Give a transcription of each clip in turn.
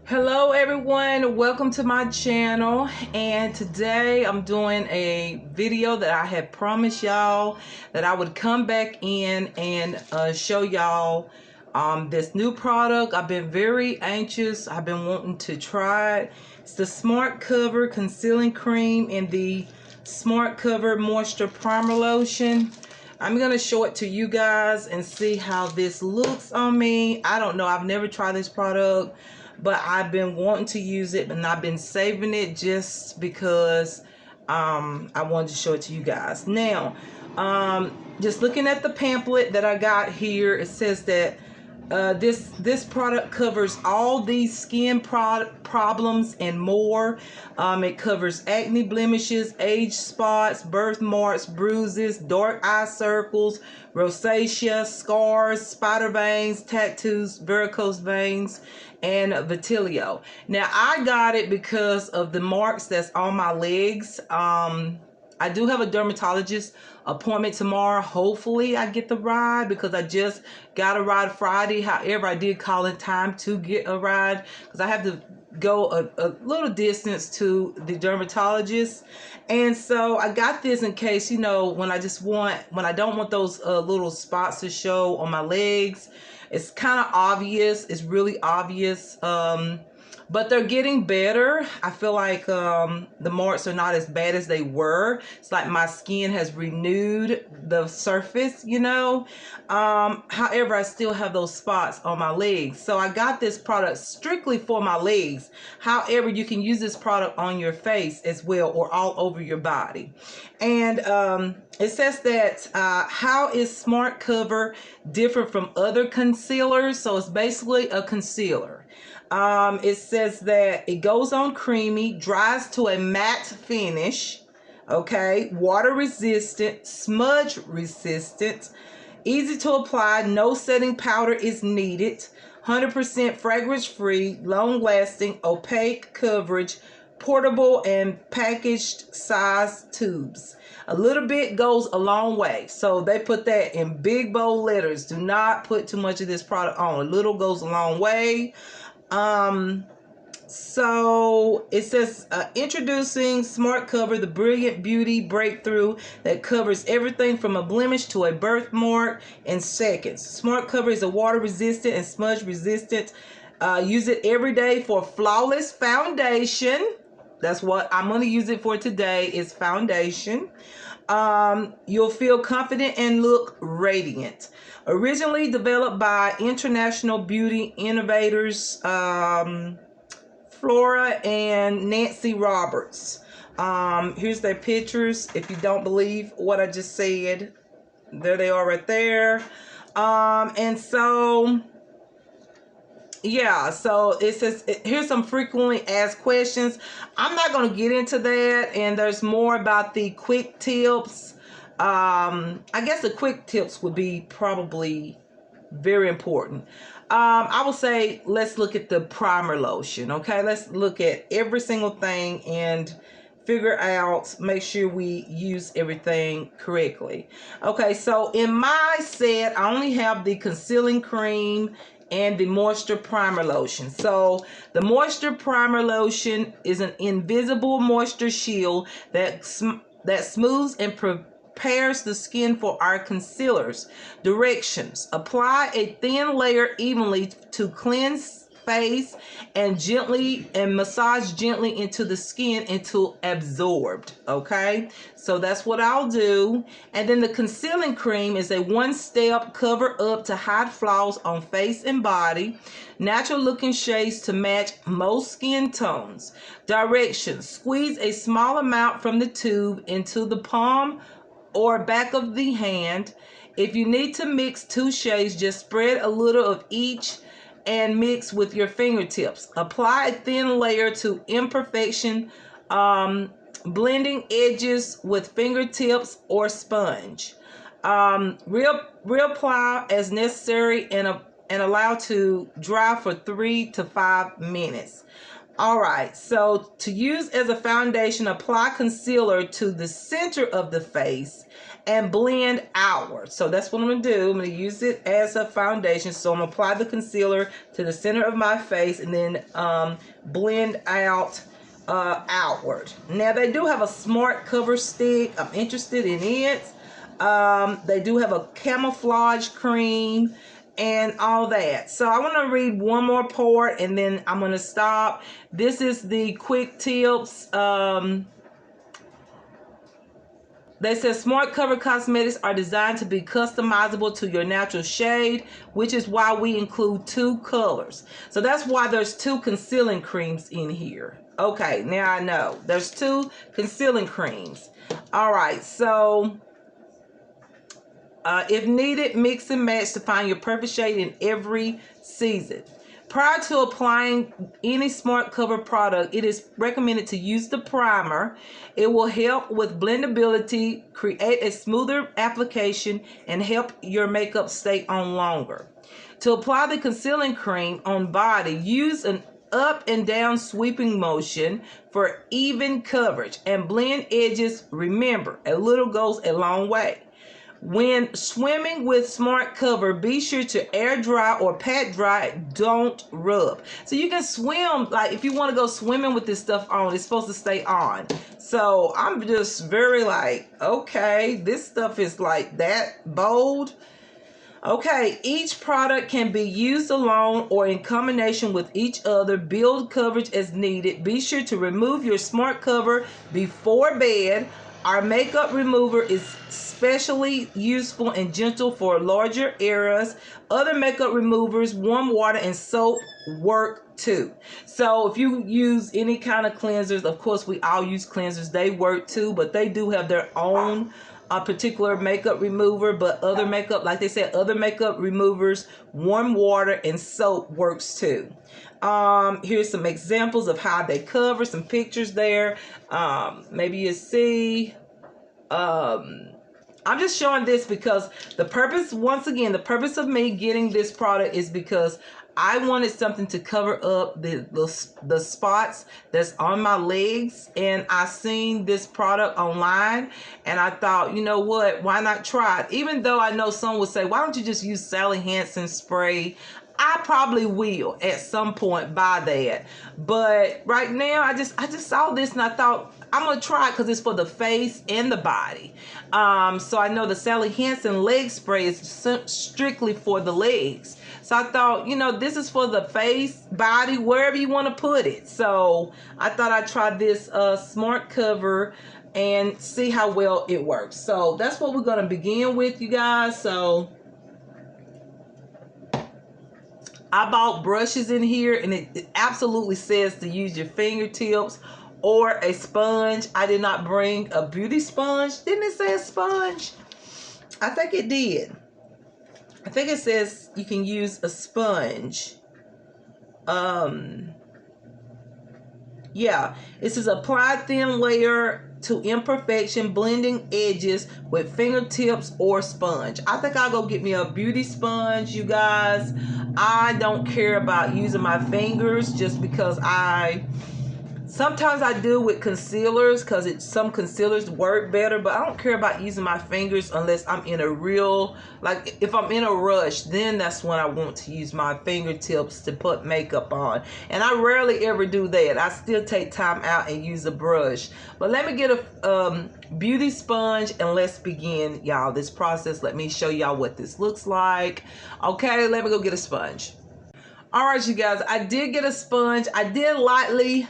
Hello everyone, welcome to my channel, and today I'm doing a video that I had promised y'all that I would come back in and show y'all this new product. I've been very anxious. I've been wanting to try it. It's the Smart Cover Concealing Cream in the Smart Cover Moisture Primer Lotion. I'm going to show it to you guys and see how this looks on me. I don't know. I've never tried this product, but I've been wanting to use it and I've been saving it just because I wanted to show it to you guys. Now, just looking at the pamphlet that I got here, it says that this product covers all these skin problems and more. It covers acne, blemishes, age spots, birthmarks, bruises, dark eye circles, rosacea, scars, spider veins, tattoos, varicose veins, and vitiligo. Now I got it because of the marks that's on my legs. I do have a dermatologist appointment tomorrow. Hopefully I get the ride because I just got a ride Friday. However, I did call in time to get a ride because I have to go a little distance to the dermatologist. And so I got this in case, you know, when I don't want those little spots to show on my legs. It's kind of obvious. It's really obvious. But they're getting better. I feel like the marks are not as bad as they were. It's like my skin has renewed the surface, you know. However, I still have those spots on my legs. So I got this product strictly for my legs. However, you can use this product on your face as well or all over your body. And it says that how is Smart Cover different from other concealers? So it's basically a concealer. It says that it goes on creamy, dries to a matte finish, okay, water resistant, smudge resistant, easy to apply, no setting powder is needed, 100% fragrance free, long lasting, opaque coverage, portable and packaged size tubes. A little bit goes a long way. So they put that in big bold letters. Do not put too much of this product on. A little goes a long way. So it says introducing Smart Cover, the brilliant beauty breakthrough that covers everything from a blemish to a birthmark in seconds. Smart Cover is a water resistant and smudge resistant. Use it every day for flawless foundation. That's what I'm going to use it for today, is foundation. You'll feel confident and look radiant. Originally developed by international beauty innovators Flora and Nancy Roberts. Here's their pictures. If you don't believe what I just said, there they are right there. And so yeah, so it says here's some frequently asked questions. I'm not going to get into that, and there's more about the quick tips. I guess the quick tips would be probably very important. I will say let's look at the primer lotion. Okay, let's look at every single thing and figure out, make sure we use everything correctly. Okay, so in my set I only have the concealing cream and the moisture primer lotion. So the moisture primer lotion is an invisible moisture shield that smooths and prepares the skin for our concealers. Directions: apply a thin layer evenly to cleanse face and massage gently into the skin until absorbed. Okay, so that's what I'll do. And then the concealing cream is a one-step cover up to hide flaws on face and body, natural looking shades to match most skin tones. Directions: squeeze a small amount from the tube into the palm or back of the hand. If you need to mix two shades, just spread a little of each and mix with your fingertips. Apply a thin layer to imperfection, blending edges with fingertips or sponge. Reapply as necessary and allow to dry for 3 to 5 minutes. All right, so to use as a foundation, apply concealer to the center of the face and blend outward. So that's what I'm going to do. I'm going to use it as a foundation. So I'm going to apply the concealer to the center of my face and then blend out outward. Now they do have a smart cover stick. I'm interested in it. They do have a camouflage cream and all that. So I want to read one more part and then I'm going to stop. This is the quick tips. They said smart cover cosmetics are designed to be customizable to your natural shade, which is why we include 2 colors. So that's why there's 2 concealing creams in here. Okay, now I know. There's 2 concealing creams. All right, so if needed, mix and match to find your perfect shade in every season. Prior to applying any smart cover product, it is recommended to use the primer. It will help with blendability, create a smoother application, and help your makeup stay on longer. To apply the concealing cream on body, use an up and down sweeping motion for even coverage and blend edges. Remember, a little goes a long way. When swimming with smart cover, be sure to air dry or pat dry. Don't rub. So you can swim, like if you want to go swimming with this stuff on, it's supposed to stay on. So I'm just very like, okay, this stuff is like that bold. Okay, each product can be used alone or in combination with each other. Build coverage as needed. Be sure to remove your smart cover before bed. Our makeup remover is especially useful and gentle for larger areas. Other makeup removers, warm water and soap work too. So if you use any kind of cleansers, of course we all use cleansers, they work too, but they do have their own particular makeup remover. But other makeup, like they said, other makeup removers, warm water and soap works too. Here's some examples of how they cover, some pictures there. Maybe you see, I'm just showing this because the purpose, once again, the purpose of me getting this product is because I wanted something to cover up the spots that's on my legs, and I seen this product online and I thought, you know what, why not try it? Even though I know some would say, why don't you just use Sally Hansen spray? I probably will at some point buy that, but right now I just saw this and I thought I'm gonna try it because it's for the face and the body. So I know the Sally Hansen leg spray is strictly for the legs. So I thought, you know, this is for the face, body, wherever you want to put it. So I thought I'd try this smart cover and see how well it works. So that's what we're gonna begin with, you guys. So I bought brushes in here and it absolutely says to use your fingertips or a sponge. I did not bring a beauty sponge. Didn't it say a sponge? I think it did. I think it says you can use a sponge. Yeah, it says apply thin layer to imperfection, blending edges with fingertips or sponge. I think I'll go get me a beauty sponge, you guys. I don't care about using my fingers just because sometimes I do with concealers because some concealers work better, but I don't care about using my fingers unless I'm in a real, like if I'm in a rush, then that's when I want to use my fingertips to put makeup on. And I rarely ever do that. I still take time out and use a brush. But let me get a beauty sponge and let's begin, y'all, this process. Let me show y'all what this looks like. Okay, let me go get a sponge. All right, you guys, I did get a sponge. I did lightly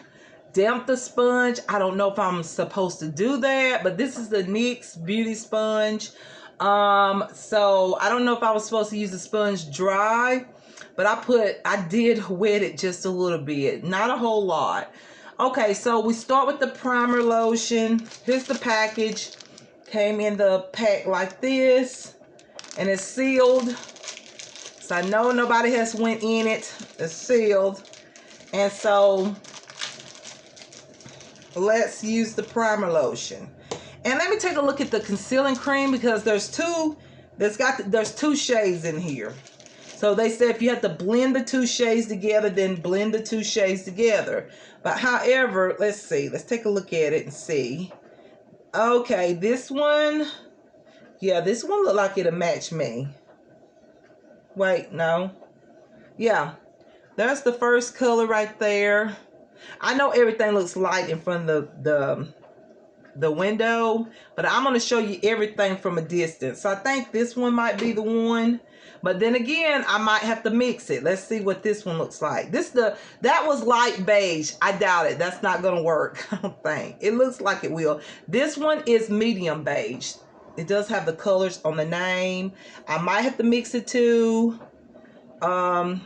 damp the sponge. I don't know if I'm supposed to do that, but this is the NYX beauty sponge. So I don't know if I was supposed to use the sponge dry, but I did wet it just a little bit, not a whole lot. Okay, so we start with the primer lotion. Here's the package. Came in the pack like this, and it's sealed. So I know nobody has went in it. It's sealed. And so let's use the primer lotion. And let me take a look at the concealing cream because there's two shades in here. So they said if you have to blend the 2 shades together, then blend the 2 shades together. But however, let's see. Let's take a look at it and see. Okay, this one Yeah, this one look like it'll match me. Wait, no. Yeah, that's the first color right there. I know everything looks light in front of the window, but I'm going to show you everything from a distance. So I think this one might be the one, but then again, I might have to mix it. Let's see what this one looks like. That was light beige. I doubt it. That's not going to work. I don't think. It looks like it will. This one is medium beige. It does have the colors on the name. I might have to mix it too. I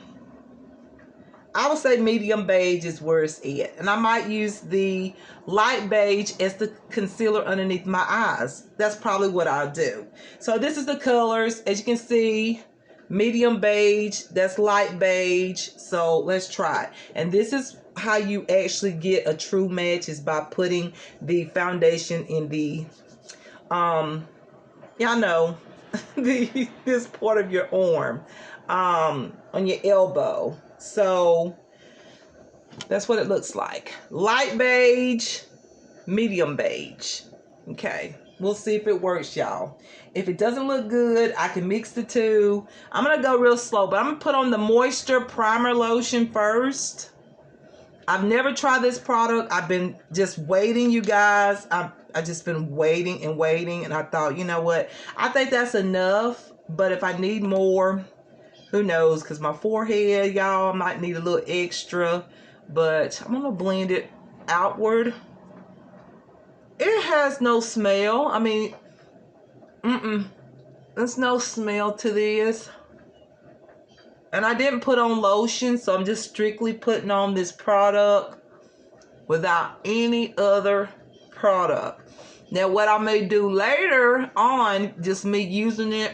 would say medium beige is where it's at. And I might use the light beige as the concealer underneath my eyes. That's probably what I'll do. So this is the colors. As you can see, medium beige, that's light beige. So let's try it. And this is how you actually get a true match, is by putting the foundation in the, y'all know, this part of your arm, on your elbow. So that's what it looks like. Light beige, medium beige. Okay, we'll see if it works, y'all. If it doesn't look good, I can mix the two. I'm gonna go real slow, but I'm gonna put on the moisture primer lotion first. I've never tried this product. I've been just waiting, you guys. I've just been waiting and waiting, and I thought, you know what, I think that's enough. But if I need more, who knows, because my forehead, y'all, might need a little extra. But I'm going to blend it outward. It has no smell. I mean, there's no smell to this. And I didn't put on lotion, so I'm just strictly putting on this product without any other product. Now, what I may do later on, just me using it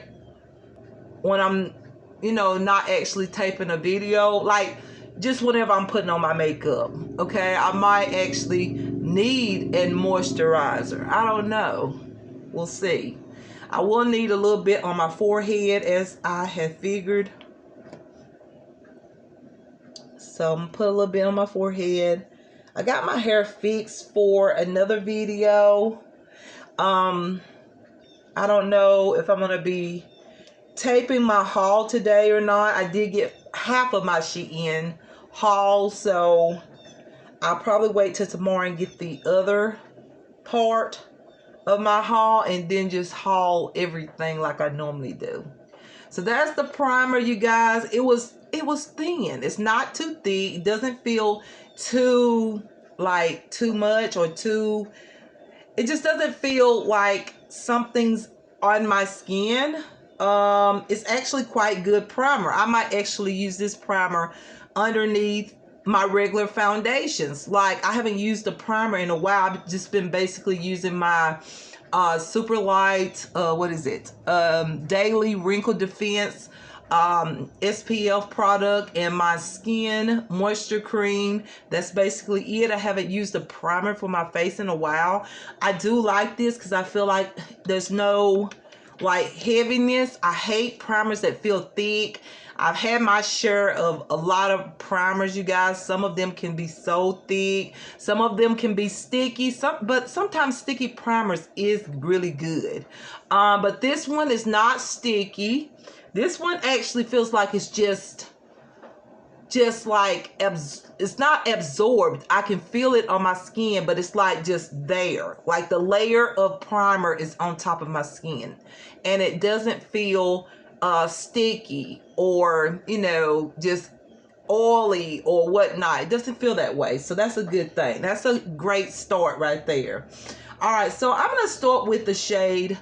when I'm, you know, not actually taping a video, like just whenever I'm putting on my makeup, okay, I might actually need a moisturizer. I don't know. We'll see. I will need a little bit on my forehead, as I have figured. So I'm gonna put a little bit on my forehead. I got my hair fixed for another video. I don't know if I'm gonna be taping my haul today or not. I did get half of my Shein haul, so I'll probably wait till tomorrow and get the other part of my haul, and then just haul everything like I normally do. So that's the primer, you guys. It was thin. It's not too thick. It doesn't feel too much or too, it just doesn't feel like something's on my skin. It's actually quite good primer. I might actually use this primer underneath my regular foundations. Like, I haven't used a primer in a while. I've just been basically using my super light, daily wrinkle defense SPF product and my skin moisture cream. That's basically it. I haven't used a primer for my face in a while. I do like this because I feel like there's no like heaviness. I hate primers that feel thick. I've had my share of a lot of primers, you guys. Some of them can be so thick. Some of them can be sticky. But sometimes sticky primers is really good. But this one is not sticky. This one actually feels like it's just like, it's not absorbed. I can feel it on my skin, but it's like just there. Like the layer of primer is on top of my skin. And it doesn't feel sticky or, you know, just oily or whatnot. It doesn't feel that way. So that's a good thing. That's a great start right there. All right, so I'm going to start with the shade.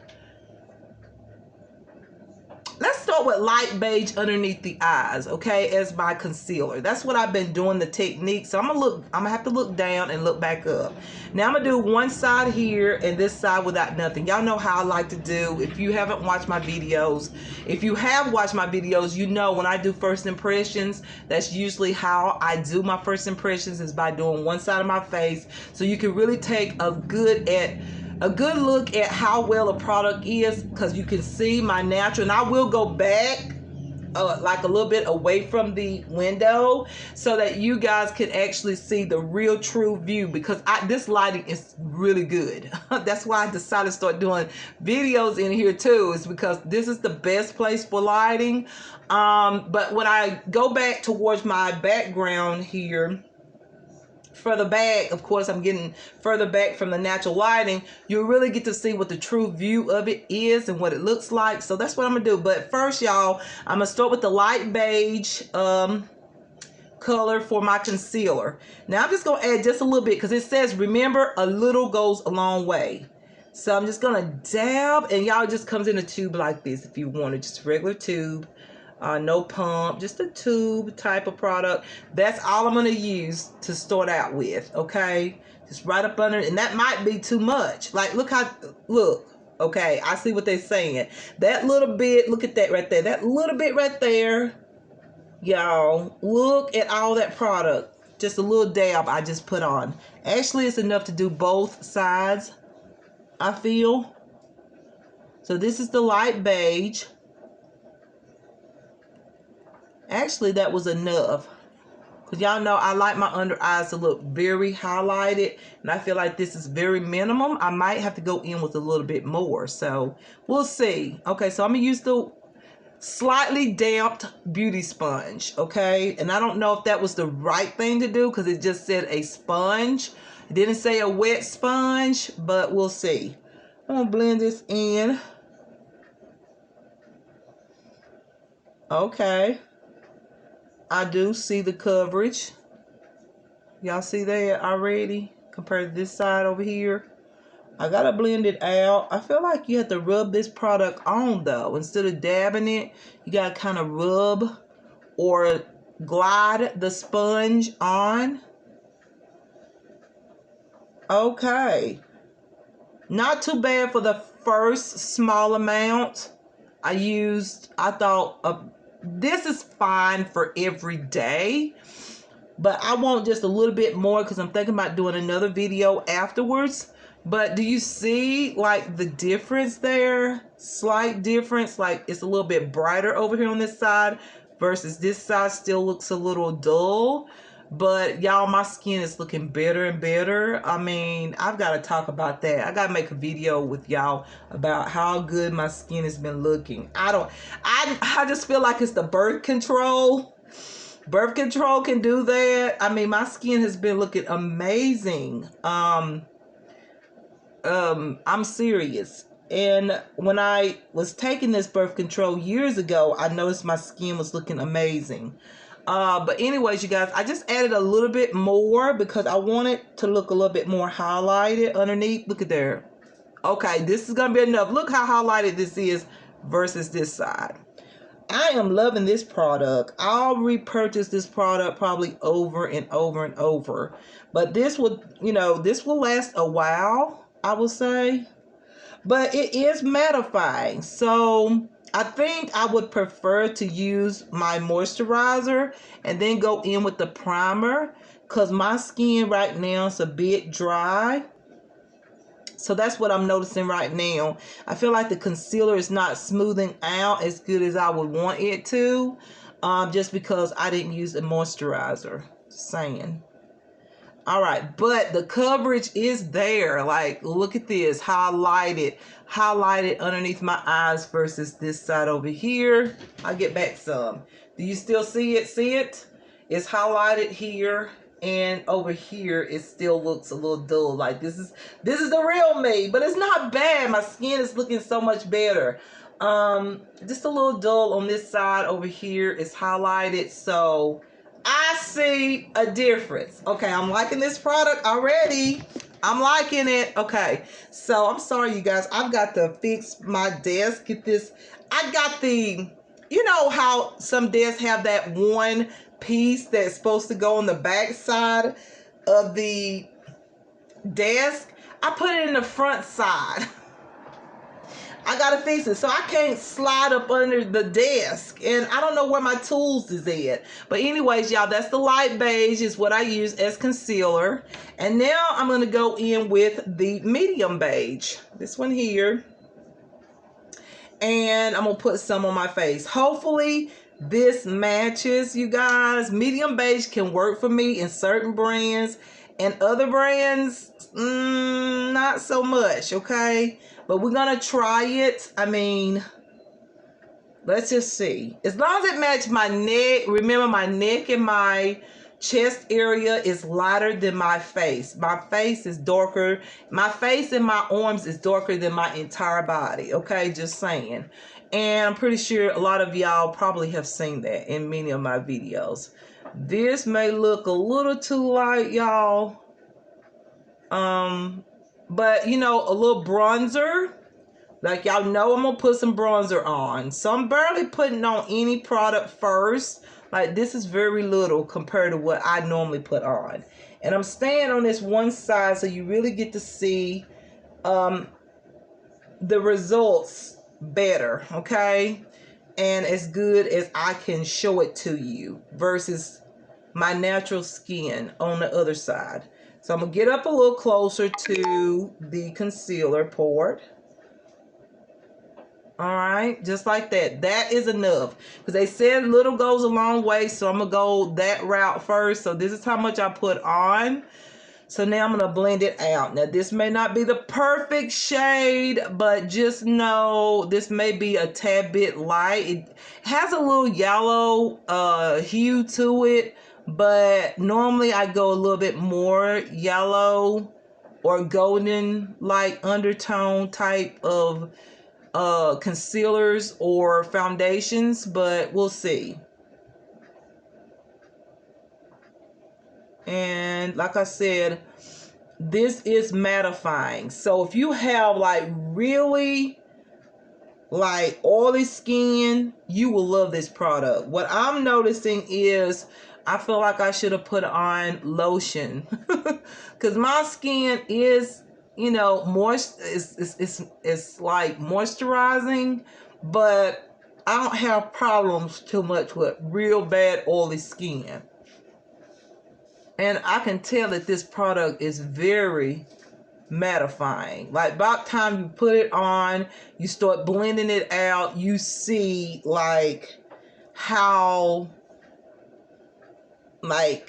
Let's start with light beige underneath the eyes, okay, as my concealer. That's what I've been doing, the technique. So I'm gonna have to look down and look back up. Now I'm gonna do one side here and this side without nothing. Y'all know how I like to do. If you haven't watched my videos, if you have watched my videos, you know when I do first impressions, that's usually how I do my first impressions, is by doing one side of my face, so you can really take a good look at how well a product is, because you can see my natural. And I will go back like a little bit away from the window so that you guys can actually see the real true view, because this lighting is really good. That's why I decided to start doing videos in here too, is because this is the best place for lighting. But when I go back towards my background here, further back, of course I'm getting further back from the natural lighting, you really get to see what the true view of it is and what it looks like. So that's what I'm gonna do. But first, y'all, I'm gonna start with the light beige color for my concealer. Now I'm just gonna add just a little bit, because it says remember, a little goes a long way. So I'm just gonna dab, and y'all, just comes in a tube like this if you want it, just a regular tube. No pump, just a tube type of product. That's all I'm going to use to start out with, okay? Just right up under, and that might be too much. Like, look, okay, I see what they're saying. That little bit, look at that right there. That little bit right there, y'all, look at all that product. Just a little dab I just put on. Actually, it's enough to do both sides, I feel. So this is the light beige. Actually, that was enough, because y'all know I like my under eyes to look very highlighted, and I feel like this is very minimum. I might have to go in with a little bit more, so we'll see. Okay, so I'm gonna use the slightly damped beauty sponge, okay? And I don't know if that was the right thing to do, because it just said a sponge. It didn't say a wet sponge, but we'll see. I'm gonna blend this in. Okay. I do see the coverage. Y'all see that already compared to this side over here? I gotta blend it out. I feel like you have to rub this product on though. Instead of dabbing it, you gotta kind of rub or glide the sponge on. Okay. Not too bad for the first small amount. I thought this is fine for every day, but I want just a little bit more, because I'm thinking about doing another video afterwards. But do you see like the difference there? Slight difference. Like, it's a little bit brighter over here on this side versus this side still looks a little dull. But y'all, my skin is looking better and better. I mean, I've got to talk about that. I got to make a video with y'all about how good my skin has been looking. I just feel like it's the birth control. Birth control can do that. I mean, my skin has been looking amazing. I'm serious. And when I was taking this birth control years ago, I noticed my skin was looking amazing. But anyways, you guys, I just added a little bit more because I want it to look a little bit more highlighted underneath. Look at there. Okay, this is going to be enough. Look how highlighted this is versus this side. I am loving this product. I'll repurchase this product probably over and over and over. But this will, this will last a while, I will say. But it is mattifying. So I think I would prefer to use my moisturizer and then go in with the primer, because my skin right now is a bit dry. So that's what I'm noticing right now. I feel like the concealer is not smoothing out as good as I would want it to, just because I didn't use a moisturizer. Just saying. All right, but the coverage is there. Like, look at this, highlighted underneath my eyes versus this side over here. I'll get back some. Do you still see it? See it? It's highlighted here, and over here it still looks a little dull. Like, this is the real me, but it's not bad. My skin is looking so much better. Just a little dull on this side over here. It's highlighted, so I see a difference. Okay, I'm liking this product already. I'm liking it. Okay, so I'm sorry, you guys. I've got to fix my desk. Get this. I got the, you know how some desks have that one piece that's supposed to go on the back side of the desk? I put it in the front side. I gotta fix it, so I can't slide up under the desk, and I don't know where my tools is at. But anyways, y'all, that's the light beige is what I use as concealer. And now I'm gonna go in with the medium beige, this one here, and I'm gonna put some on my face. Hopefully this matches, you guys. Medium beige can work for me in certain brands, and other brands, not so much, okay? But we're gonna try it. I mean, let's just see. As long as it matches my neck. Remember, my neck and my chest area is lighter than my face. My face is darker. My face and my arms is darker than my entire body. Okay, just saying. And I'm pretty sure a lot of y'all probably have seen that in many of my videos. This may look a little too light, y'all. But you know, a little bronzer. Like y'all know, I'm gonna put some bronzer on. So I'm barely putting on any product first. Like this is very little compared to what I normally put on. And I'm staying on this one side so you really get to see the results better, okay? And as good as I can show it to you versus my natural skin on the other side. So I'm gonna get up a little closer to the concealer part. All right, just like that. That is enough, because they said little goes a long way, so I'm gonna go that route first. So this is how much I put on. So now I'm gonna blend it out. Now this may not be the perfect shade, but just know this may be a tad bit light. It has a little yellow hue to it, but normally I go a little bit more yellow or golden like undertone type of concealers or foundations, but we'll see. And like I said, this is mattifying. So if you have like really like oily skin, you will love this product. What I'm noticing is I feel like I should have put on lotion because my skin is, you know, it's like moisturizing, but I don't have problems too much with real bad oily skin. And I can tell that this product is very mattifying. Like about time you put it on, you start blending it out, you see like how mattifying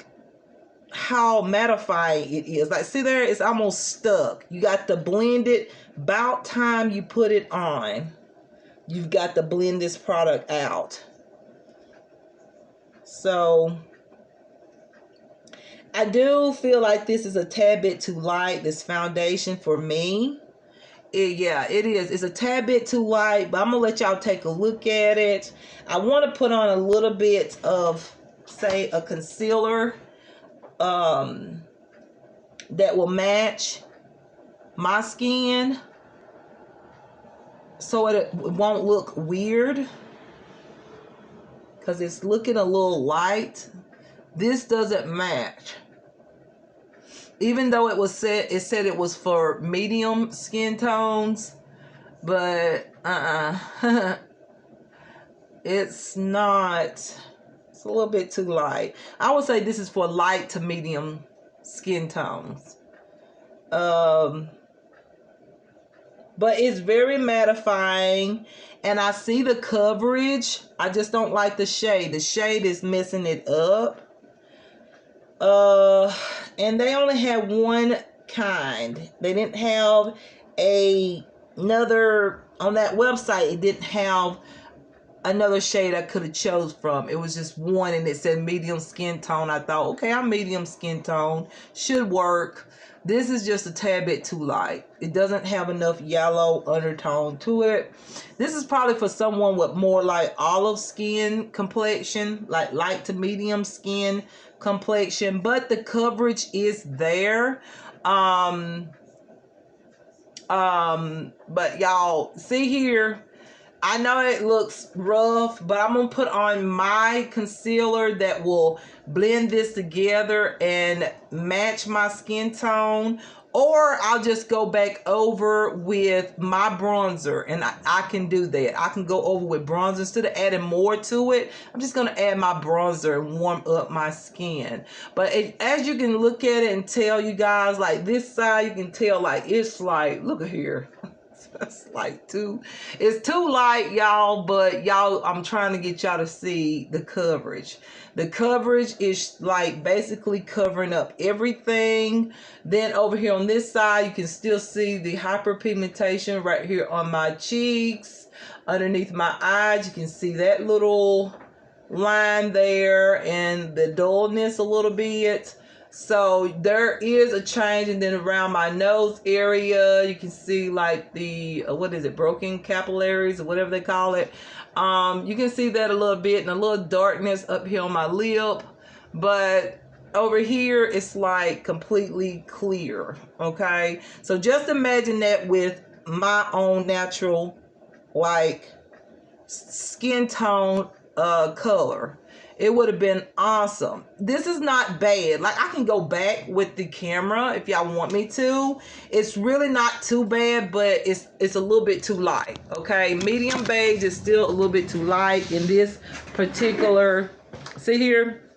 it is. Like see there, it's almost stuck. You got to blend it. About time you put it on, you've got to blend this product out. So I do feel like this is a tad bit too light, this foundation for me. Yeah, it is. It's a tad bit too light, but I'm going to let y'all take a look at it. I want to put on a little bit of, say, a concealer that will match my skin so it won't look weird, because it's looking a little light. This doesn't match. Even though it said it was for medium skin tones, but it's not. It's a little bit too light. I would say this is for light to medium skin tones. But it's very mattifying, and I see the coverage. I just don't like the shade. The shade is messing it up. And they only had one kind. They didn't have another on that website. It didn't have another shade I could have chose from. It was just one, and it said medium skin tone. I thought, okay, I'm medium skin tone, should work. This is just a tad bit too light. It doesn't have enough yellow undertone to it. This is probably for someone with more like olive skin complexion, like light to medium skin complexion, but the coverage is there. But y'all see here, I know it looks rough, but I'm going to put on my concealer that will blend this together and match my skin tone. Or I'll just go back over with my bronzer, and I can do that. I can go over with bronzer instead of adding more to it. I'm just going to add my bronzer and warm up my skin. But as you can look at it and tell, you guys, like this side, you can tell like it's like, look at here. It's like it's too light, y'all, but y'all, I'm trying to get y'all to see the coverage. The coverage is like basically covering up everything. Then over here on this side, you can still see the hyperpigmentation right here on my cheeks, underneath my eyes. You can see that little line there and the dullness a little bit. So there is a change. And then around my nose area, you can see like the what is it, broken capillaries or whatever they call it. You can see that a little bit, and a little darkness up here on my lip, but over here it's like completely clear. Okay, so just imagine that with my own natural like skin tone color. It would have been awesome. This is not bad. Like, I can go back with the camera if y'all want me to. It's really not too bad, but it's a little bit too light. Okay, medium beige is still a little bit too light in this particular. See here,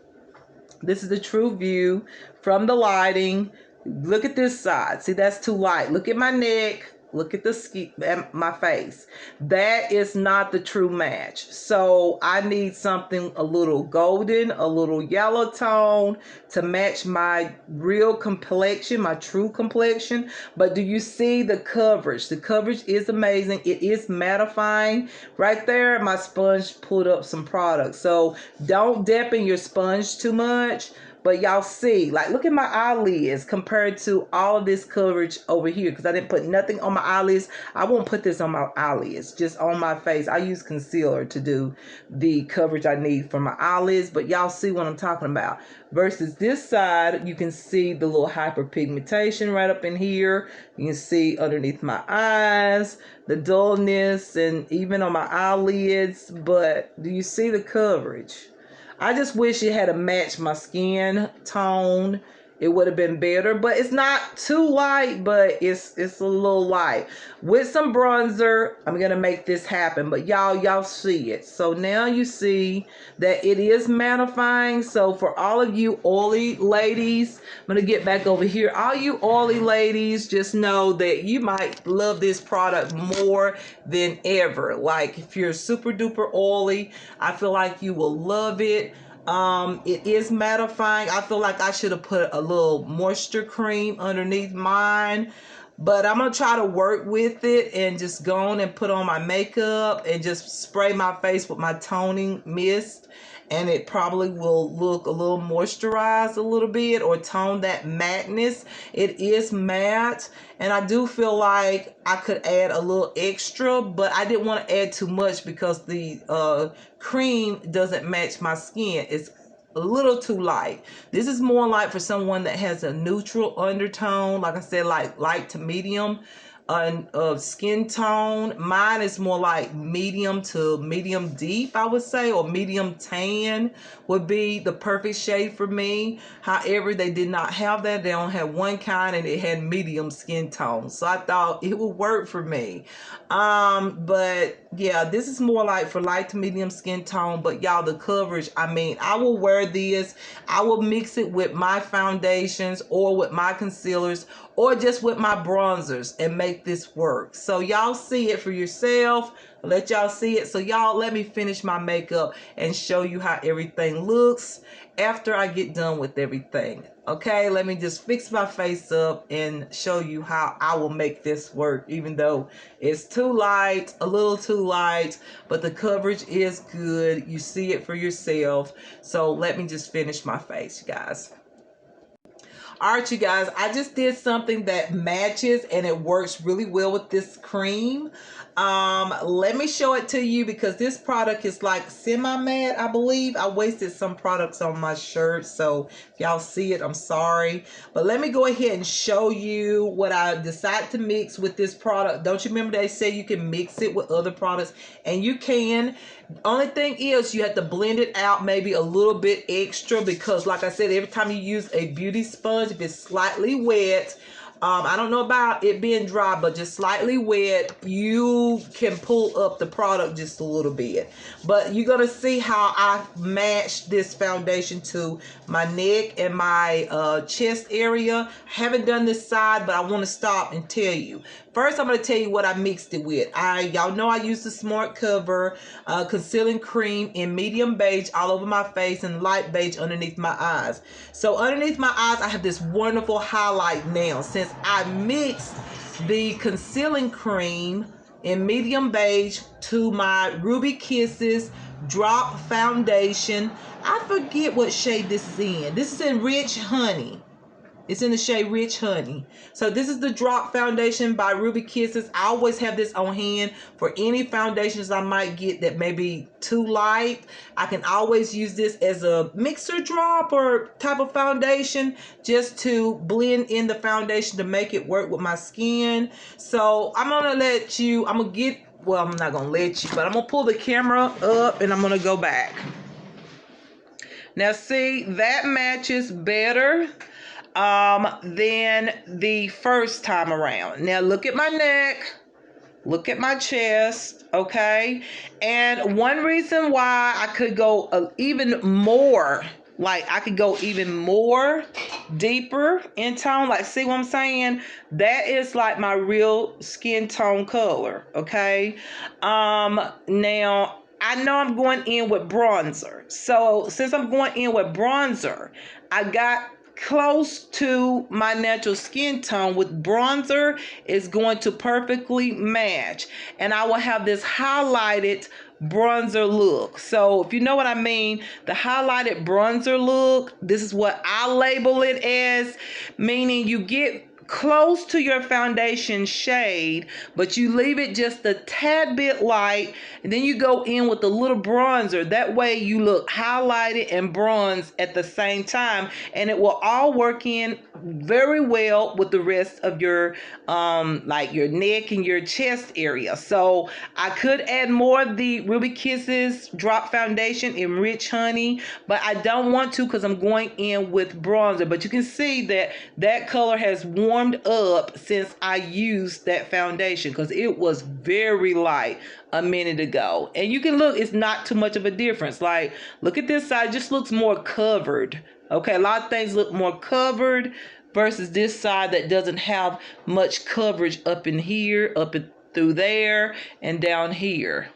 this is the true view from the lighting. Look at this side. See, that's too light. Look at my neck. Look at the skin, my face. That is not the true match. So I need something a little golden, a little yellow tone to match my real complexion, my true complexion. But do you see the coverage? The coverage is amazing. It is mattifying. Right there, my sponge pulled up some product. So don't dampen your sponge too much. But y'all see, like, look at my eyelids compared to all of this coverage over here, because I didn't put nothing on my eyelids. I won't put this on my eyelids, just on my face. I use concealer to do the coverage I need for my eyelids, but y'all see what I'm talking about. Versus this side, you can see the little hyperpigmentation right up in here. You can see underneath my eyes, the dullness, and even on my eyelids. But do you see the coverage? I just wish it had to match my skin tone. It would have been better, but it's not too light, but it's a little light. With some bronzer, I'm going to make this happen, but y'all see it. So now you see that it is mattifying. So for all of you oily ladies, I'm going to get back over here. All you oily ladies, just know that you might love this product more than ever. Like, if you're super duper oily, I feel like you will love it. It is mattifying. I feel like I should have put a little moisture cream underneath mine, but I'm gonna try to work with it and just go on and put on my makeup and just spray my face with my toning mist, and it probably will look a little moisturized a little bit or tone that mattness. It is matte, and I do feel like I could add a little extra, but I didn't want to add too much because the cream doesn't match my skin. It's a little too light. This is more like for someone that has a neutral undertone, like I said, like light to medium skin tone. Mine is more like medium to medium deep, I would say, or medium tan would be the perfect shade for me. However, they did not have that. They only had one kind, and it had medium skin tone, so I thought it would work for me. But yeah, this is more like for light to medium skin tone. But y'all, the coverage, I mean, I will wear this. I will mix it with my foundations or with my concealers or just with my bronzers and make this work. So y'all see it for yourself. Let y'all see it. So y'all, let me finish my makeup and show you how everything looks after I get done with everything. Okay, let me just fix my face up and show you how I will make this work, even though it's too light, a little too light, but the coverage is good. You see it for yourself. So let me just finish my face, you guys. All right, you guys, I just did something that matches and it works really well with this cream. Let me show it to you because this product is like semi-matte, I believe. I wasted some products on my shirt, so if y'all see it, I'm sorry. But let me go ahead and show you what I decided to mix with this product. Don't you remember they say you can mix it with other products? And you can. Only thing is you have to blend it out maybe a little bit extra because, like I said, every time you use a beauty sponge, if it's slightly wet, I don't know about it being dry, but just slightly wet, you can pull up the product just a little bit. But you're going to see how I match this foundation to my neck and my chest area. I haven't done this side, but I want to stop and tell you. first I'm going to tell you what I mixed it with. Y'all know I used the Smart Cover Concealing Cream in medium beige all over my face and light beige underneath my eyes. So underneath my eyes, I have this wonderful highlight now. Since I mixed the Concealing Cream in medium beige to my Ruby Kisses Drop Foundation. I forget what shade this is in. This is in Rich Honey. It's in the shade Rich Honey. So this is the Drop Foundation by Ruby Kisses. I always have this on hand for any foundations I might get that may be too light. I can always use this as a mixer drop or type of foundation just to blend in the foundation to make it work with my skin. So I'm not going to let you, but I'm going to pull the camera up and I'm going to go back. Now see, that matches better than the first time around. Now look at my neck, look at my chest, okay? And one reason why I could go even more, like I could go even more deeper in tone, like see what I'm saying? That is like my real skin tone color, okay? Now I know I'm going in with bronzer. So since I'm going in with bronzer, I got close to my natural skin tone with bronzer. Is going to perfectly match, and I will have this highlighted bronzer look. So if you know what I mean, the highlighted bronzer look, this is what I label it as, meaning you get close to your foundation shade, but you leave it just a tad bit light, and then you go in with a little bronzer. That way you look highlighted and bronzed at the same time, and it will all work in very well with the rest of your like your neck and your chest area. So I could add more of the Ruby Kisses Drop Foundation in Rich Honey, but I don't want to because I'm going in with bronzer. But you can see that that color has warmed up since I used that foundation, because it was very light a minute ago. And you can look, it's not too much of a difference. Like, look at this side, it just looks more covered. Okay, a lot of things look more covered versus this side that doesn't have much coverage up in here, up and through there, and down here.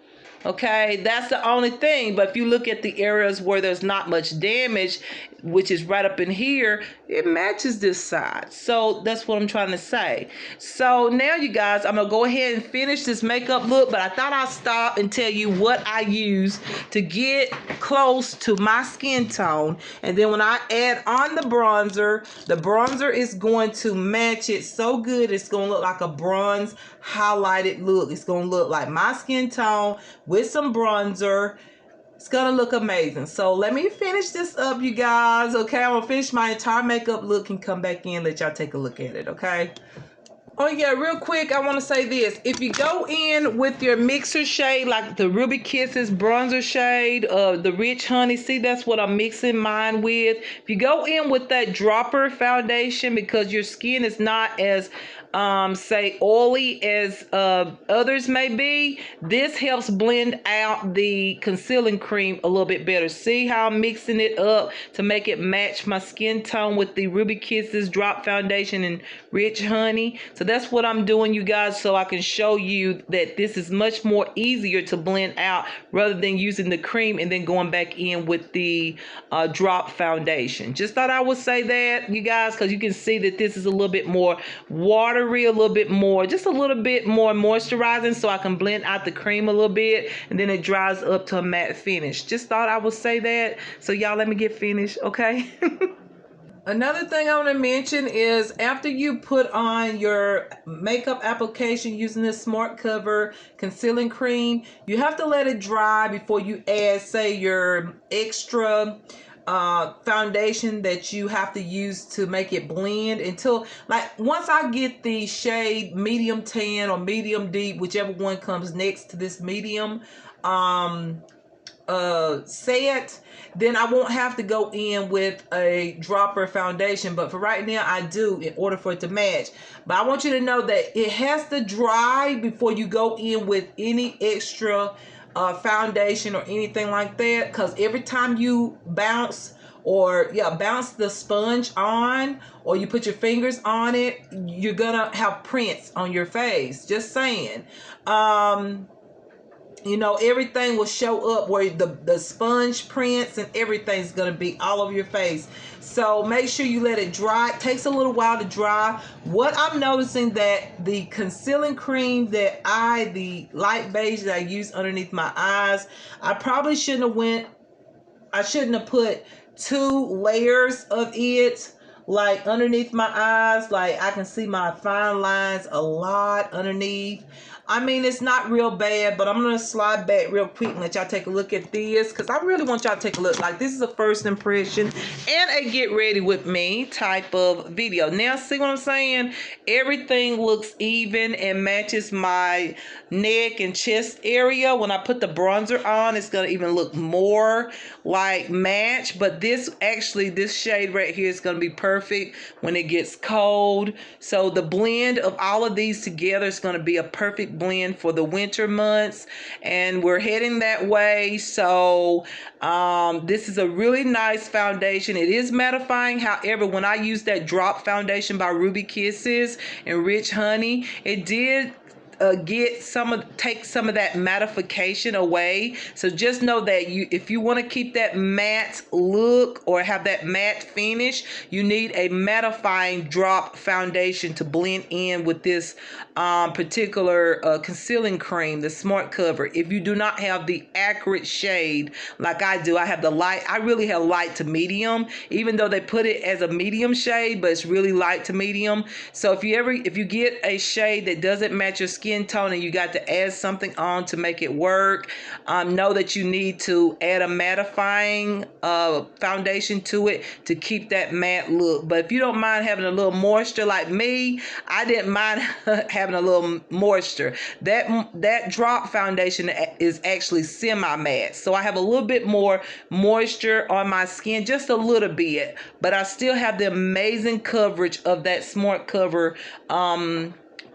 Okay, that's the only thing. But if you look at the areas where there's not much damage, which is right up in here, it matches this side. So that's what I'm trying to say. So now you guys, I'm gonna go ahead and finish this makeup look, but I thought I'd stop and tell you what I use to get close to my skin tone. And then when I add on the bronzer is going to match it so good, it's gonna look like a bronze highlighted look. It's gonna look like my skin tone with some bronzer. It's gonna look amazing. So let me finish this up, you guys. Okay, I'm gonna finish my entire makeup look and come back in, let y'all take a look at it. Okay. Oh yeah, real quick, I want to say this. If you go in with your mixer shade, like the Ruby Kisses bronzer shade, the Rich Honey, see, that's what I'm mixing mine with. If you go in with that dropper foundation, because your skin is not as say oily as others may be, this helps blend out the concealing cream a little bit better. See how I'm mixing it up to make it match my skin tone with the Ruby Kisses Drop Foundation and Rich Honey. So that's what I'm doing, you guys, so I can show you that this is much more easier to blend out rather than using the cream and then going back in with the drop foundation. Just thought I would say that, you guys, because you can see that this is a little bit more watery, a little bit more, just a little bit more moisturizing, so I can blend out the cream a little bit, and then it dries up to a matte finish. Just thought I would say that. So y'all, let me get finished, okay? Another thing I want to mention is after you put on your makeup application using this Smart Cover Concealing Cream, you have to let it dry before you add, say, your extra foundation that you have to use to make it blend, until, like, once I get the shade medium tan or medium deep, whichever one comes next to this medium set, then I won't have to go in with a dropper foundation. But for right now I do, in order for it to match. But I want you to know that it has to dry before you go in with any extra foundation or anything like that, because every time you bounce or yeah, bounce the sponge on, or you put your fingers on it, you're gonna have prints on your face. Just saying. You know, everything will show up where the sponge prints and everything's going to be all over your face. So make sure you let it dry. It takes a little while to dry. What I'm noticing that the concealing cream that the light beige that I use underneath my eyes, I probably shouldn't have put 2 layers of it like underneath my eyes. Like I can see my fine lines a lot underneath. I mean, it's not real bad, but I'm going to slide back real quick and let y'all take a look at this, because I really want y'all to take a look. Like, this is a first impression and a get ready with me type of video. Now, see what I'm saying? Everything looks even and matches my neck and chest area. When I put the bronzer on, it's going to even look more like match. But this shade right here is going to be perfect when it gets cold. So the blend of all of these together is going to be a perfect blend for the winter months, and we're heading that way. So this is a really nice foundation. It is mattifying. However, when I used that drop foundation by Ruby Kisses and Rich Honey, it did take some of that mattification away. So just know that if you want to keep that matte look or have that matte finish, you need a mattifying drop foundation to blend in with this particular concealing cream, the Smart Cover. If you do not have the accurate shade like I do, I have the light. I really have light to medium, even though they put it as a medium shade, but it's really light to medium. So if you get a shade that doesn't match your skin tone and you got to add something on to make it work, know that you need to add a mattifying foundation to it to keep that matte look. But if you don't mind having a little moisture like me, I didn't mind having a little moisture. That drop foundation is actually semi-matte, so I have a little bit more moisture on my skin, just a little bit, but I still have the amazing coverage of that Smart Cover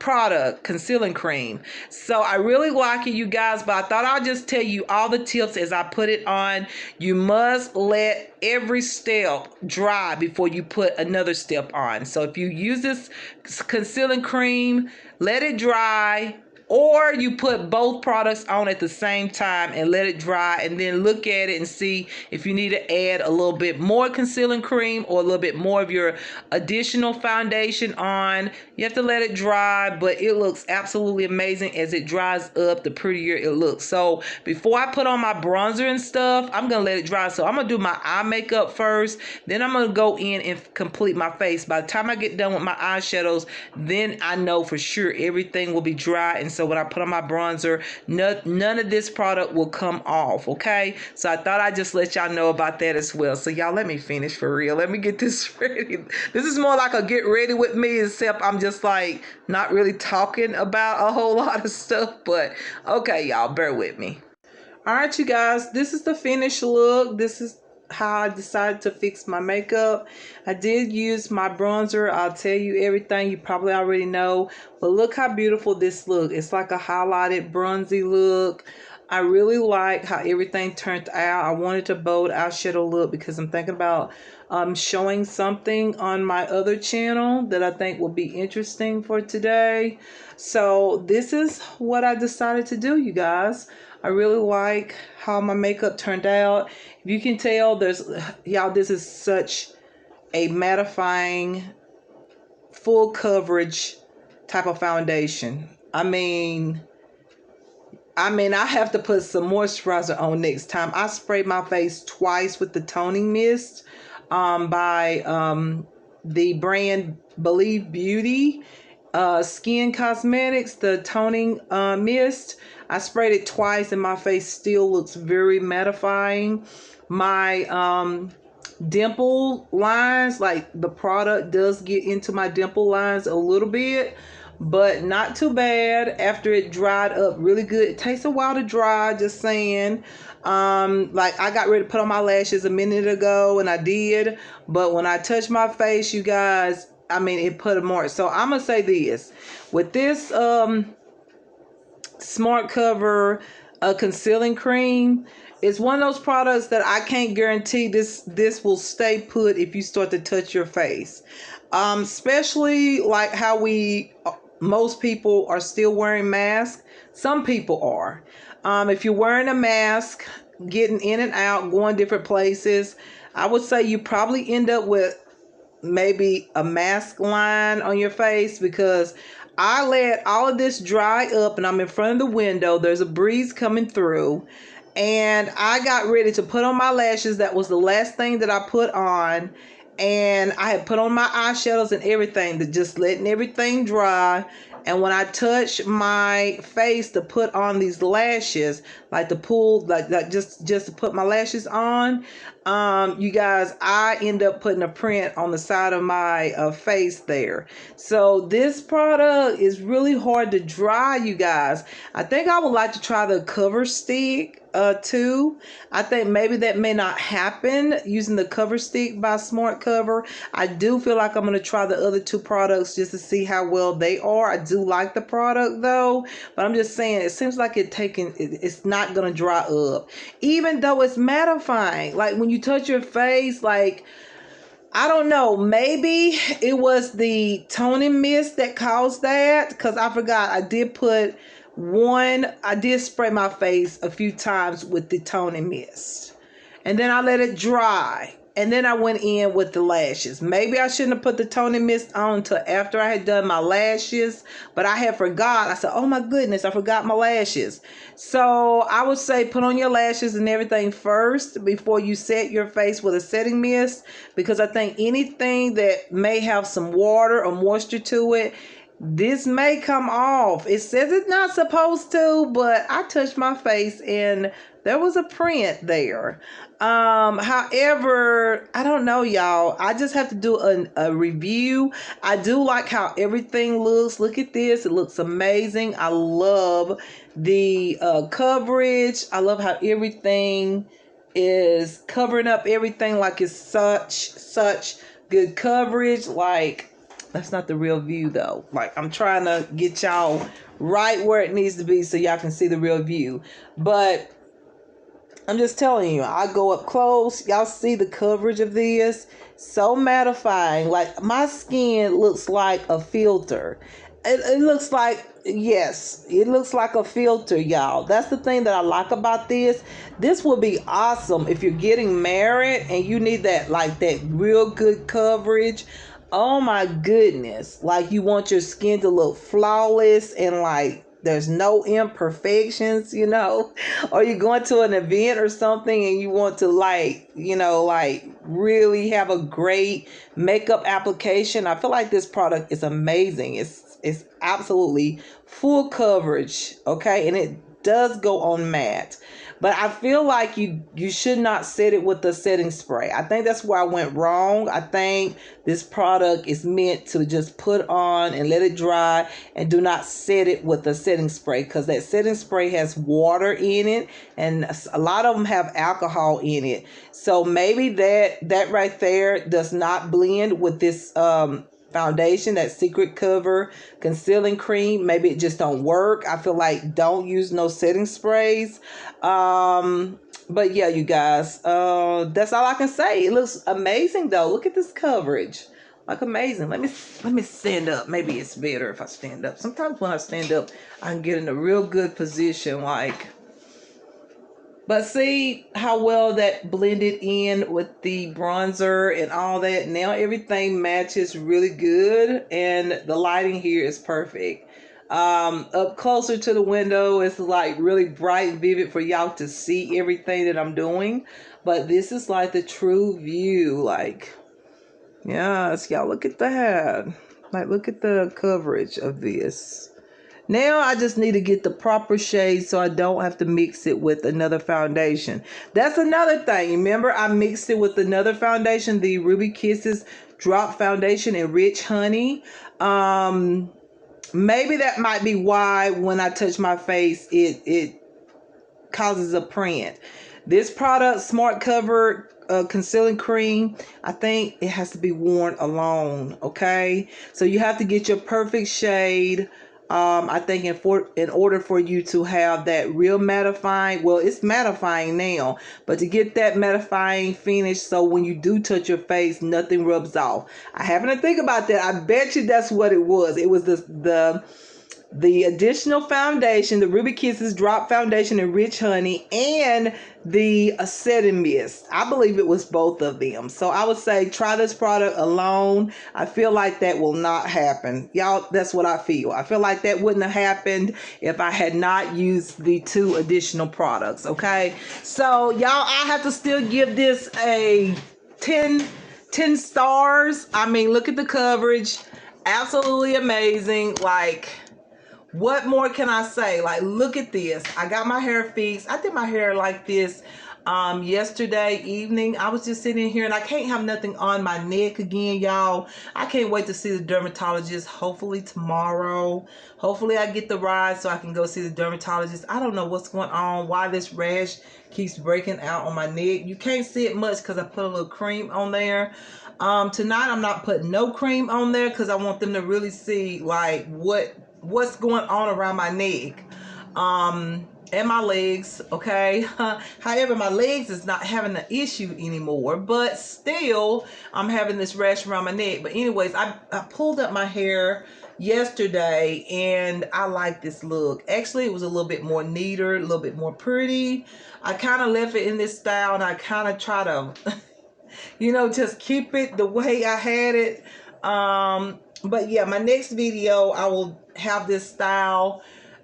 product, concealing cream. So I really like it, you guys, but I thought I'd just tell you all the tips as I put it on. You must let every step dry before you put another step on. So if you use this concealing cream, let it dry, or you put both products on at the same time and let it dry, and then look at it and see if you need to add a little bit more concealing cream or a little bit more of your additional foundation on. You have to let it dry, but it looks absolutely amazing. As it dries up, the prettier it looks. So before I put on my bronzer and stuff, I'm gonna let it dry. So I'm gonna do my eye makeup first, then I'm gonna go in and complete my face. By the time I get done with my eyeshadows, then I know for sure everything will be dry. And so when I put on my bronzer, none of this product will come off, okay? So I thought I'd just let y'all know about that as well. So y'all, let me finish for real. Let me get this ready. This is more like a get ready with me, except I'm just like not really talking about a whole lot of stuff. But okay, y'all, bear with me. All right, you guys, this is the finished look. This is how I decided to fix my makeup. I did use my bronzer. I'll tell you everything you probably already know, but look how beautiful this look. It's like a highlighted bronzy look. I really like how everything turned out. I wanted to bold eyeshadow look because I'm thinking about showing something on my other channel that I think will be interesting for today. So this is what I decided to do, you guys. I really like how my makeup turned out. If you can tell, y'all, this is such a mattifying, full coverage type of foundation. I mean, I have to put some moisturizer on next time. I sprayed my face twice with the toning mist by the brand Believe Beauty Skin Cosmetics, the toning mist. I sprayed it twice and my face still looks very mattifying. My dimple lines, like the product does get into my dimple lines a little bit, but not too bad after it dried up really good. It takes a while to dry, just saying. Like I got ready to put on my lashes a minute ago and I did, but when I touched my face, you guys, I mean, it put a mark. So I'm gonna say this, with this Smart Cover concealing cream, it's one of those products that I can't guarantee this will stay put if you start to touch your face. Especially like how most people are still wearing masks. Some people are. If you're wearing a mask, getting in and out, going different places, I would say you probably end up with maybe a mask line on your face, because I let all of this dry up and I'm in front of the window. There's a breeze coming through and I got ready to put on my lashes. That was the last thing that I put on. And I had put on my eyeshadows and everything, to just letting everything dry. And when I touch my face to put on these lashes, like to pull, like just to put my lashes on, you guys, I end up putting a print on the side of my face there. So this product is really hard to dry, you guys. I think I would like to try the cover stick too. I think maybe that may not happen using the cover stick by Smart Cover. I do feel like I'm going to try the other two products just to see how well they are. I do like the product though, but I'm just saying it seems like it's not going to dry up, even though it's mattifying. Like when you touch your face, like, I don't know, maybe it was the toning mist that caused that, because I forgot I did spray my face a few times with the toning mist, and then I let it dry, and then I went in with the lashes. Maybe I shouldn't have put the toning mist on until after I had done my lashes, but I had forgot. I said, oh my goodness, I forgot my lashes. So I would say put on your lashes and everything first before you set your face with a setting mist, because I think anything that may have some water or moisture to it, this may come off. It says it's not supposed to, but I touched my face and there was a print there. However, I don't know, y'all. I just have to do a review. I do like how everything looks. Look at this. It looks amazing. I love the coverage. I love how everything is covering up everything, like it's such good coverage. Like, that's not the real view though. Like, I'm trying to get y'all right where it needs to be so y'all can see the real view. But I'm just telling you, I go up close. Y'all see the coverage of this? So mattifying. Like, my skin looks like a filter. It looks like, yes, it looks like a filter, y'all. That's the thing that I like about this. This would be awesome if you're getting married and you need that, like, that real good coverage. Oh my goodness. Like, you want your skin to look flawless and like there's no imperfections, you know, or you're going to an event or something and you want to, like, you know, like really have a great makeup application. I feel like this product is amazing. It's absolutely full coverage, okay? And it does go on matte. But I feel like you should not set it with the setting spray. I think that's where I went wrong. I think this product is meant to just put on and let it dry, and do not set it with the setting spray, because that setting spray has water in it and a lot of them have alcohol in it. So maybe that right there does not blend with this foundation, that Secret Cover Concealing Cream. Maybe it just don't work. I feel like don't use no setting sprays. But yeah, you guys, that's all I can say. It looks amazing though. Look at this coverage. Like, amazing. Let me stand up. Maybe it's better if I stand up. Sometimes when I stand up, I can get in a real good position, like. But see how well that blended in with the bronzer and all that. Now everything matches really good, and the lighting here is perfect. Up closer to the window, it's like really bright and vivid for y'all to see everything that I'm doing. But this is like the true view. Like, yes, y'all, look at that. Like, look at the coverage of this. Now I just need to get the proper shade so I don't have to mix it with another foundation. That's another thing. Remember, I mixed it with another foundation, the Ruby Kisses Drop Foundation in Rich Honey. Maybe that might be why when I touch my face, it causes a print. This product, Smart Cover Concealing Cream, I think it has to be worn alone, okay? So you have to get your perfect shade I think in order for you to have that real mattifying, well, it's mattifying now, but to get that mattifying finish, so when you do touch your face, nothing rubs off. I happened to think about that. I bet you that's what it was. It was the additional foundation, the Ruby Kisses Drop Foundation in Rich Honey, and the Setting Mist. I believe it was both of them. So I would say try this product alone. I feel like that will not happen. Y'all, that's what I feel. I feel like that wouldn't have happened if I had not used the 2 additional products, okay? So, y'all, I have to still give this a 10 stars. I mean, look at the coverage. Absolutely amazing. Like, what more can I say? Like, look at this. I got my hair fixed. I did my hair like this yesterday evening. I was just sitting here and I can't have nothing on my neck again, y'all. I can't wait to see the dermatologist, hopefully tomorrow. Hopefully I get the ride so I can go see the dermatologist. I don't know what's going on, why this rash keeps breaking out on my neck. You can't see it much because I put a little cream on there. Tonight I'm not putting no cream on there because I want them to really see like what's going on around my neck and my legs, okay? However, my legs is not having an issue anymore, but still I'm having this rash around my neck. But anyways, I pulled up my hair yesterday and I like this look. Actually, it was a little bit more neater, a little bit more pretty. I kind of left it in this style and I kind of try to you know, just keep it the way I had it. But yeah, my next video I will have this style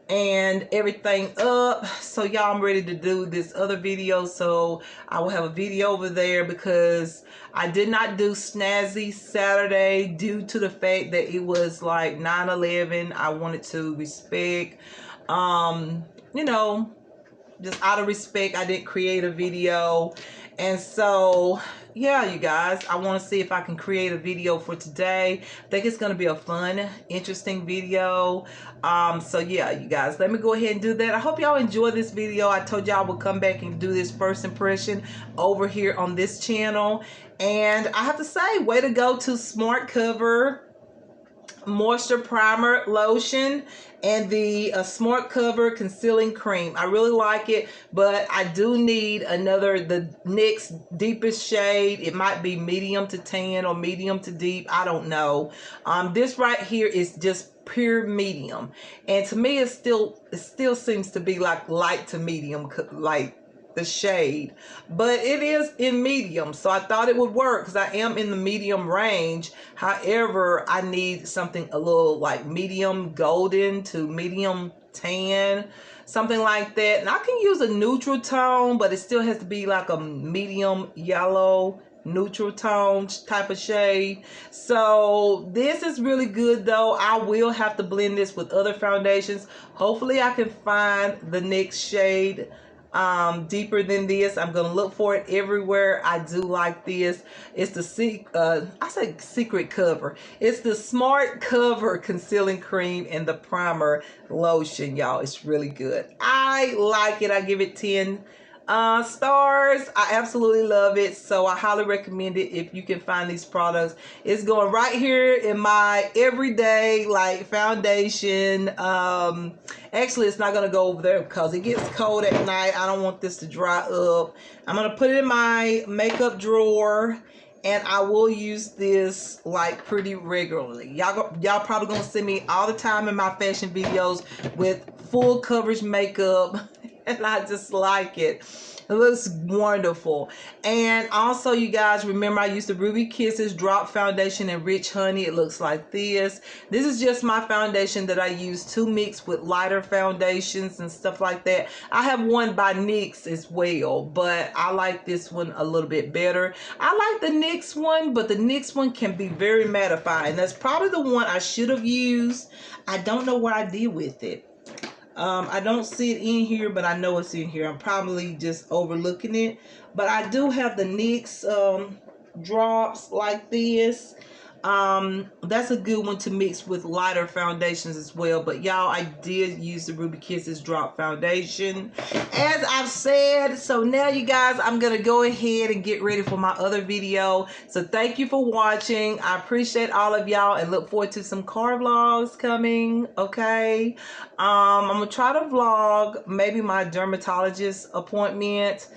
and everything up. So y'all, I'm ready to do this other video, so I will have a video over there because I did not do Snazzy Saturday due to the fact that it was like 9/11. I wanted to respect you know, just out of respect, I didn't create a video. And so yeah, you guys, I want to see if I can create a video for today. I think it's going to be a fun, interesting video. So yeah, you guys, let me go ahead and do that. I hope y'all enjoy this video. I told y'all I would come back and do this first impression over here on this channel. And I have to say, way to go to Smart Cover Moisture Primer Lotion and the Smart Cover Concealing Cream. I really like it, but I do need the next deepest shade. It might be medium to tan or medium to deep. I don't know. This right here is just pure medium, and to me it still seems to be like light to medium, like the shade, but it is in medium, so I thought it would work because I am in the medium range. However, I need something a little like medium golden to medium tan, something like that. And I can use a neutral tone, but it still has to be like a medium yellow neutral tone type of shade. So this is really good though. I will have to blend this with other foundations. Hopefully I can find the next shade deeper than this. I'm gonna look for it everywhere. I do like this. It's the I say secret cover. It's the Smart Cover Concealing Cream and the Primer Lotion, y'all. It's really good. I like it. I give it 10 stars. I absolutely love it, so I highly recommend it if you can find these products. It's going right here in my everyday like foundation. Actually, it's not gonna go over there because it gets cold at night. I don't want this to dry up. I'm gonna put it in my makeup drawer, and I will use this like pretty regularly. Y'all probably gonna see me all the time in my fashion videos with full coverage makeup. And I just like it. It looks wonderful. And also, you guys, remember I used the Ruby Kisses Drop Foundation in Rich Honey. It looks like this. This is just my foundation that I use to mix with lighter foundations and stuff like that. I have one by NYX as well, but I like this one a little bit better. I like the NYX one, but the NYX one can be very mattifying. That's probably the one I should have used. I don't know what I did with it. I don't see it in here, but I know it's in here. I'm probably just overlooking it. But I do have the NYX drops like this. That's a good one to mix with lighter foundations as well. But y'all, I did use the Ruby Kisses Drop Foundation, as I've said. So now, you guys, I'm gonna go ahead and get ready for my other video. So thank you for watching. I appreciate all of y'all and look forward to some car vlogs coming. Okay, I'm gonna try to vlog maybe my dermatologist appointment.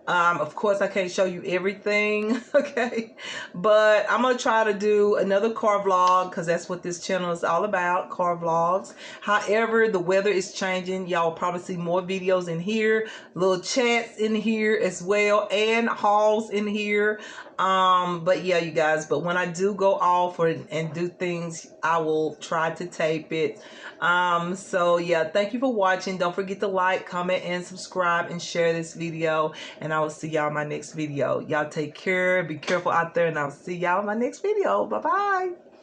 Of course, I can't show you everything, okay? But I'm going to try to do another car vlog because that's what this channel is all about, car vlogs. However, the weather is changing. Y'all will probably see more videos in here, little chats in here as well, and hauls in here. But yeah, you guys, but when I do go off and do things, I will try to tape it. So yeah, thank you for watching. Don't forget to like, comment, and subscribe, and share this video. And I will see y'all in my next video. Y'all take care. Be careful out there, and I'll see y'all in my next video. Bye-bye.